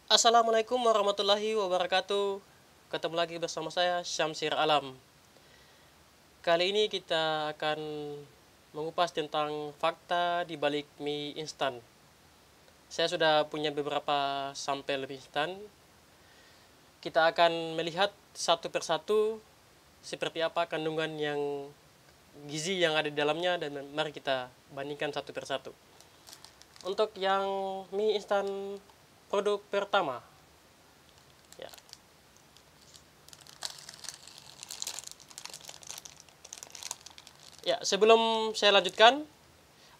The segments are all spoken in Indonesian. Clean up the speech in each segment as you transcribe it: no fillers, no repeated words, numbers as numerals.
Assalamualaikum warahmatullahi wabarakatuh. Ketemu lagi bersama saya Syamsir Alam. Kali ini kita akan mengupas tentang fakta di balik mie instan. Saya sudah punya beberapa sampel mie instan. Kita akan melihat satu persatu seperti apa kandungan yang gizi yang ada di dalamnya, dan mari kita bandingkan satu persatu. Untuk yang mie instan produk pertama, ya, sebelum saya lanjutkan,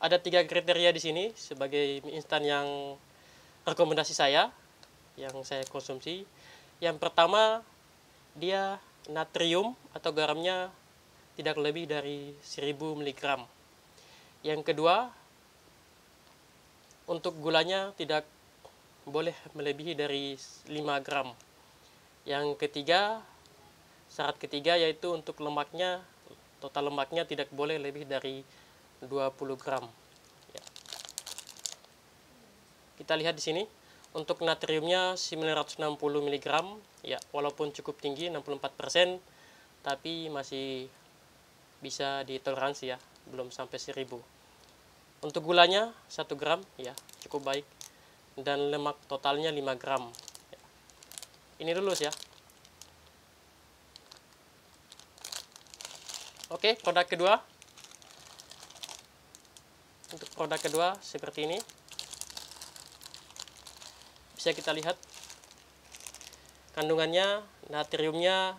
ada 3 kriteria di sini sebagai mie instan yang rekomendasi saya, yang saya konsumsi. Yang pertama, dia natrium atau garamnya tidak lebih dari 1000 mg. Yang kedua, untuk gulanya tidak boleh melebihi dari 5 gram. Yang ketiga, syarat ketiga yaitu untuk lemaknya, total lemaknya tidak boleh lebih dari 20 gram. Ya. Kita lihat di sini, untuk natriumnya 960 mg, ya, walaupun cukup tinggi 64%, tapi masih bisa ditoleransi ya, belum sampai 1000. Untuk gulanya 1 gram, ya, cukup baik, dan lemak totalnya 5 gram. Ya. Ini lulus ya. Oke, produk kedua. Untuk produk kedua seperti ini. Bisa kita lihat kandungannya, natriumnya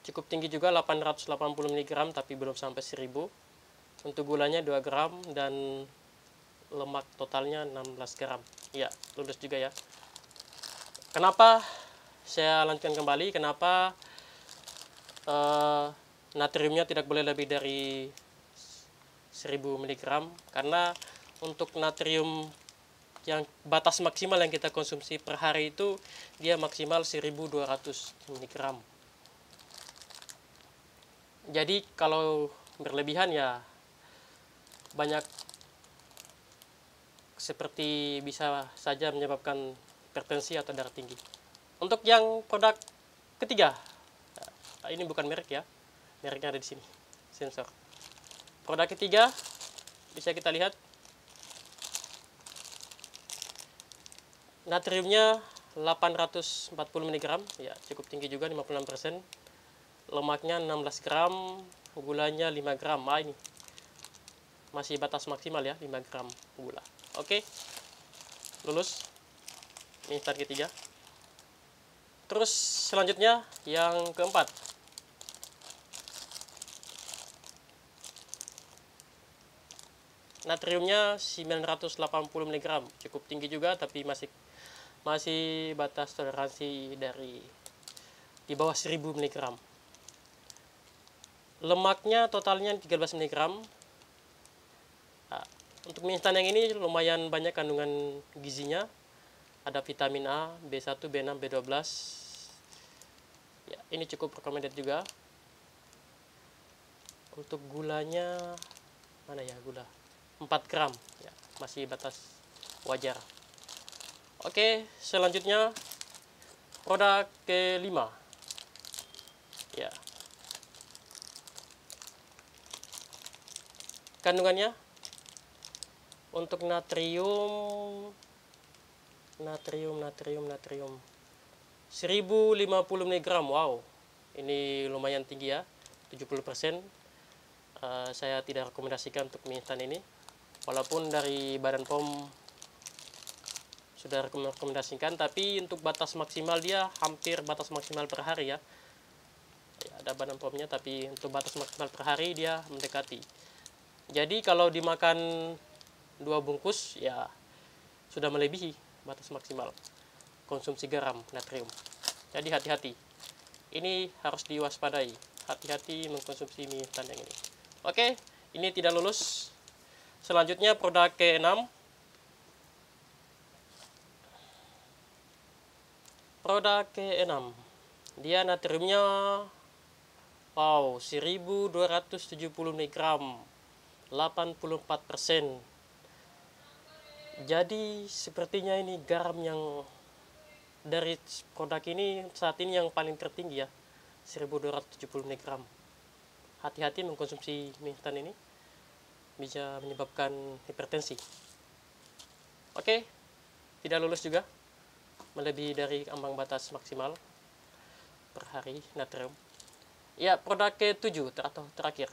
cukup tinggi juga, 880 mg, tapi belum sampai 1000. Untuk gulanya 2 gram dan lemak totalnya 16 gram. Ya, lulus juga ya. Kenapa saya lanjutkan kembali? Kenapa natriumnya tidak boleh lebih dari 1000 mg? Karena untuk natrium yang batas maksimal yang kita konsumsi per hari itu dia maksimal 1200 mg. Jadi kalau berlebihan ya banyak, seperti bisa saja menyebabkan hipertensi atau darah tinggi. Untuk yang produk ketiga, ini bukan merek ya, mereknya ada di sini, sensor. Produk ketiga bisa kita lihat natriumnya 840 mg, ya, cukup tinggi juga, 56%. Lemaknya 16 gram, gulanya 5 gram. Ini masih batas maksimal ya, 5 gram gula. Oke, lulus mie instan ketiga. Terus selanjutnya yang keempat. Natriumnya 980 mg, cukup tinggi juga, tapi masih batas toleransi dari di bawah 1000 mg. Lemaknya totalnya 13 mg. Nah, untuk mie instan yang ini lumayan banyak kandungan gizinya. Ada vitamin A, B1, B6, B12. Ya, ini cukup recommended juga. Untuk gulanya, mana ya gula? 4 gram, ya, masih batas wajar. Oke, selanjutnya produk kelima. Ya. Kandungannya untuk natrium 1050 mg. Wow, ini lumayan tinggi ya, 70%. Saya tidak rekomendasikan untuk mie instan ini, walaupun dari Badan POM sudah rekomendasikan, tapi untuk batas maksimal dia hampir batas maksimal per hari ya. Ada Badan POM-nya, tapi untuk batas maksimal per hari dia mendekati. Jadi kalau dimakan 2 bungkus ya sudah melebihi batas maksimal konsumsi garam natrium. Jadi hati-hati. Ini harus diwaspadai. Hati-hati mengkonsumsi mie instan yang ini. Oke, ini tidak lulus. Selanjutnya produk ke-6. Produk ke-6. Dia natriumnya wow, 1270 mg. 84%. Jadi sepertinya ini garam yang dari produk ini saat ini yang paling tertinggi ya, 1270 mg. Hati-hati mengkonsumsi mie instan ini, bisa menyebabkan hipertensi. Oke, tidak lulus juga, melebihi dari ambang batas maksimal per hari natrium. Ya, produk ke-7 atau terakhir.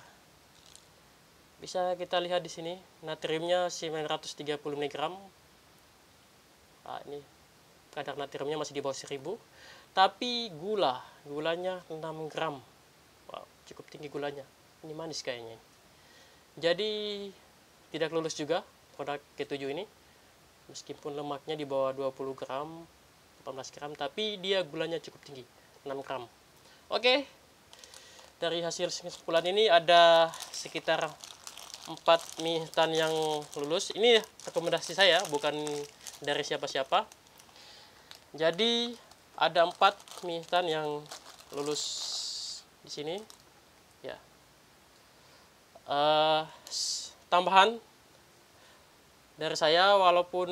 Bisa kita lihat di sini, natriumnya 930 mg. Nah, ini kadar natriumnya masih di bawah 1000. Tapi gulanya 6 gram. Wow, cukup tinggi gulanya. Ini manis kayaknya. Jadi tidak lulus juga produk ke-7 ini. Meskipun lemaknya di bawah 20 gram, 18 gram, tapi dia gulanya cukup tinggi, 6 gram. Oke, dari hasil kesimpulan ini ada sekitar 4 mie instan yang lulus. Ini rekomendasi saya, bukan dari siapa-siapa. Jadi ada 4 mie instan yang lulus di sini. Ya. Tambahan dari saya, walaupun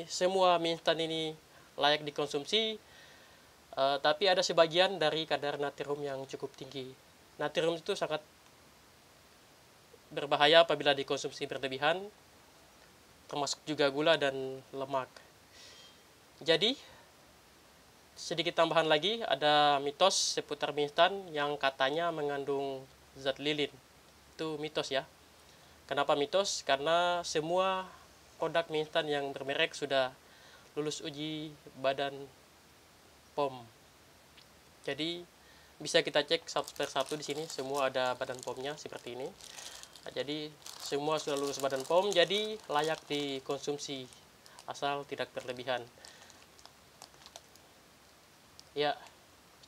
semua mie instan ini layak dikonsumsi, tapi ada sebagian dari kadar natrium yang cukup tinggi. Natrium itu sangat berbahaya apabila dikonsumsi berlebihan, termasuk juga gula dan lemak. Jadi sedikit tambahan lagi, ada mitos seputar mie instan yang katanya mengandung zat lilin. Itu mitos ya. Kenapa mitos? Karena semua produk mie instan yang bermerek sudah lulus uji badan POM. Jadi bisa kita cek satu per satu di sini, semua ada badan POM-nya seperti ini. Nah, jadi semua sudah lulus badan POM, jadi layak dikonsumsi asal tidak berlebihan. Ya,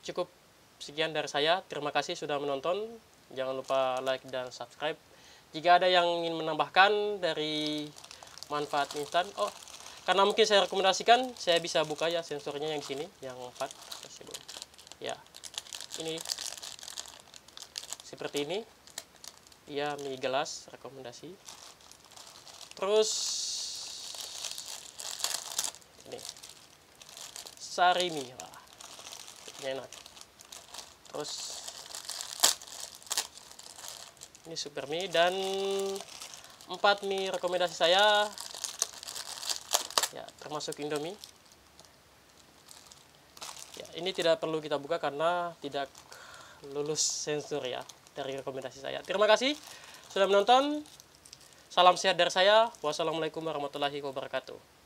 cukup sekian dari saya. Terima kasih sudah menonton. Jangan lupa like dan subscribe. Jika ada yang ingin menambahkan dari manfaat mie instan, karena mungkin saya rekomendasikan, saya bisa buka ya sensornya yang di sini, yang 4. Ya, ini seperti ini. Ya, mie gelas rekomendasi. Terus ini sari mie, wah, enak. Terus ini super mie, dan 4 mie rekomendasi saya ya, termasuk Indomie. Ya, ini tidak perlu kita buka karena tidak lulus sensor ya dari rekomendasi saya. Terima kasih sudah menonton. Salam sehat dari saya. Wassalamualaikum warahmatullahi wabarakatuh.